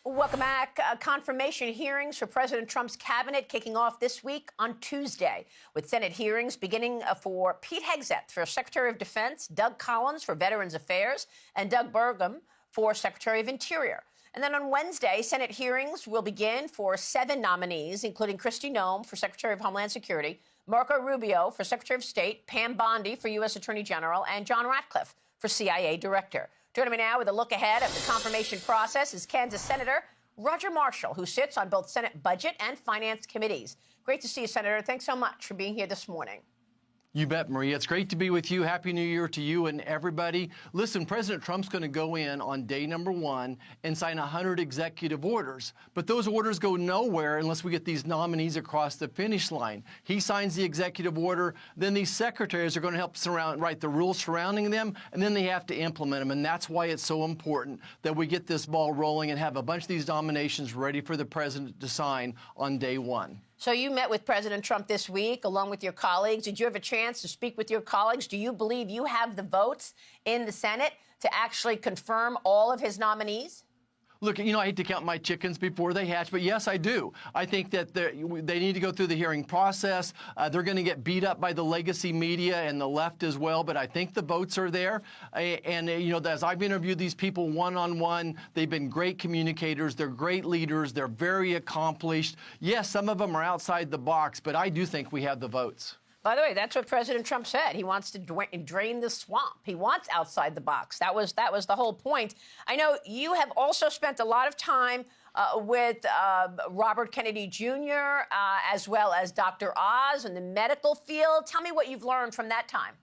Welcome back. Confirmation hearings for President Trump's cabinet kicking off this week on Tuesday, with Senate hearings beginning for Pete Hegseth for Secretary of Defense, Doug Collins for Veterans Affairs, and Doug Burgum for Secretary of Interior. And then on Wednesday, Senate hearings will begin for 7 nominees, including Kristi Noem for Secretary of Homeland Security, Marco Rubio for Secretary of State, Pam Bondi for U.S. Attorney General, and John Ratcliffe for CIA Director. Joining me now with a look ahead of the confirmation process is Kansas Senator Roger Marshall, who sits on both Senate Budget and Finance committees. Great to see you, Senator. Thanks so much for being here this morning. You bet, Maria. It's great to be with you. Happy New Year to you and everybody. Listen, President Trump's going to go in on day number 1 and sign 100 executive orders. But those orders go nowhere unless we get these nominees across the finish line. He signs the executive order, then these secretaries are going to help write the rules surrounding them, and then they have to implement them. And that's why it's so important that we get this ball rolling and have a bunch of these nominations ready for the president to sign on day 1. So you met with President Trump this week, along with your colleagues. Did you have a chance to speak with your colleagues? Do you believe you have the votes in the Senate to actually confirm all of his nominees? Look, you know, I hate to count my chickens before they hatch, but yes, I do. I think that they need to go through the hearing process. They're going to get beat up by the legacy media and the left as well, but I think the votes are there. And, you know, as I've interviewed these people one-on-one, they've been great communicators. They're great leaders. They're very accomplished. Yes, some of them are outside the box, but I do think we have the votes. By the way, that's what President Trump said. He wants to drain the swamp. He wants outside the box. That was the whole point. I know you have also spent a lot of time with Robert Kennedy Jr., as well as Dr. Oz in the medical field. Tell me what you've learned from that time.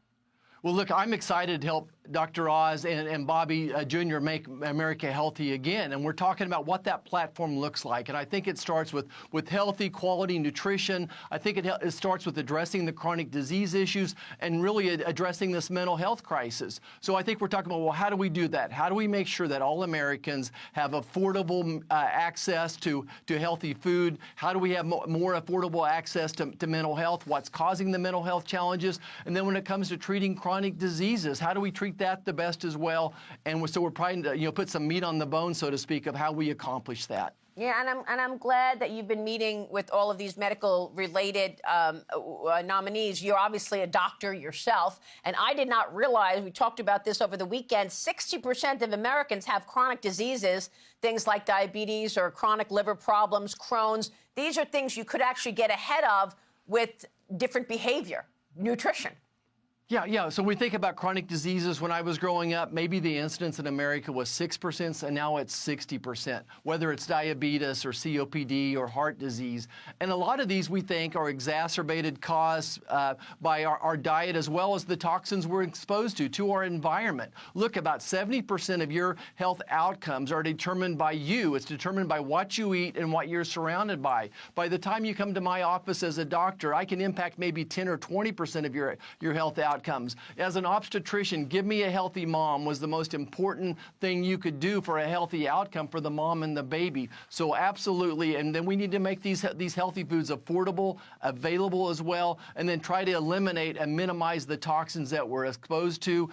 Well, look, I'm excited to help Dr. Oz and Bobby Jr. make America healthy again. And we're talking about what that platform looks like. And I think it starts with healthy, quality nutrition. I think it starts with addressing the chronic disease issues and really addressing this mental health crisis. So I think we're talking about, well, how do we do that? How do we make sure that all Americans have affordable access to healthy food? How do we have more affordable access to mental health? What's causing the mental health challenges? And then when it comes to treating chronic diseases, how do we treat that the best as well? And so we're trying to, you know, put some meat on the bone, so to speak, of how we accomplish that. Yeah, and I'm glad that you've been meeting with all of these medical-related nominees. You're obviously a doctor yourself, and I did not realize, we talked about this over the weekend, 60% of Americans have chronic diseases, things like diabetes or chronic liver problems, Crohn's. These are things you could actually get ahead of with different behavior, nutrition. Yeah. So we think about chronic diseases. When I was growing up, maybe the incidence in America was 6%, and now it's 60%, whether it's diabetes or COPD or heart disease. And a lot of these, we think, are exacerbated, caused by our diet, as well as the toxins we're exposed to our environment. Look, about 70% of your health outcomes are determined by you. It's determined by what you eat and what you're surrounded by. By the time you come to my office as a doctor, I can impact maybe 10 or 20% of your health outcomes. As an obstetrician, give me a healthy mom was the most important thing you could do for a healthy outcome for the mom and the baby. So absolutely, and then we need to make these healthy foods affordable, available as well, and then try to eliminate and minimize the toxins that we're exposed to.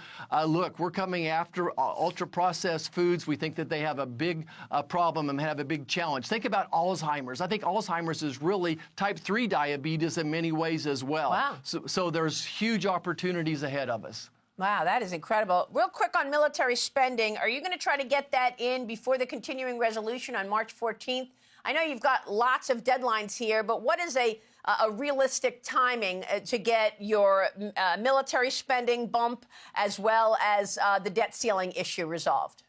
Look, we're coming after ultra-processed foods. We think that they have a big problem and have a big challenge. Think about Alzheimer's. I think Alzheimer's is really type 3 diabetes in many ways as well. Wow. So there's huge opportunities ahead of us. Wow, that is incredible. Real quick on military spending, are you going to try to get that in before the continuing resolution on March 14th? I know you've got lots of deadlines here, but what is a realistic timing to get your military spending bump as well as the debt ceiling issue resolved?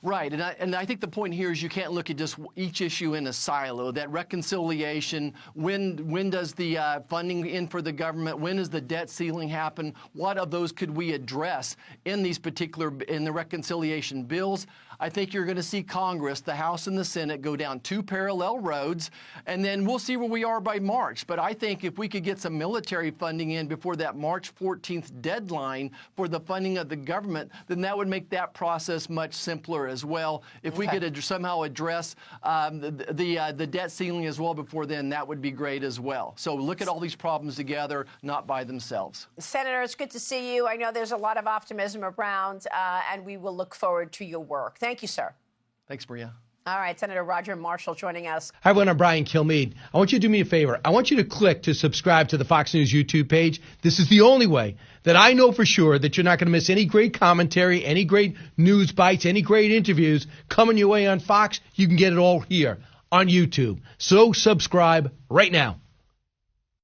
Right, and I think the point here is you can't look at just each issue in a silo. That reconciliation, when does the funding in for the government, when does the debt ceiling happen, what of those could we address in the reconciliation bills? I think you're going to see Congress, the House and the Senate, go down 2 parallel roads, and then we'll see where we are by March. But I think if we could get some military funding in before that March 14th deadline for the funding of the government, then that would make that process much simpler as well. If we could somehow address the debt ceiling as well before then, that would be great as well. So look at all these problems together, not by themselves. Senator, it's good to see you. I know there's a lot of optimism around, and we will look forward to your work. Thank you, sir. Thanks, Maria. All right, Senator Roger Marshall joining us. Hi, everyone. I'm Brian Kilmeade. I want you to do me a favor. I want you to click to subscribe to the Fox News YouTube page. This is the only way that I know for sure that you're not going to miss any great commentary, any great news bites, any great interviews coming your way on Fox. You can get it all here on YouTube. So subscribe right now.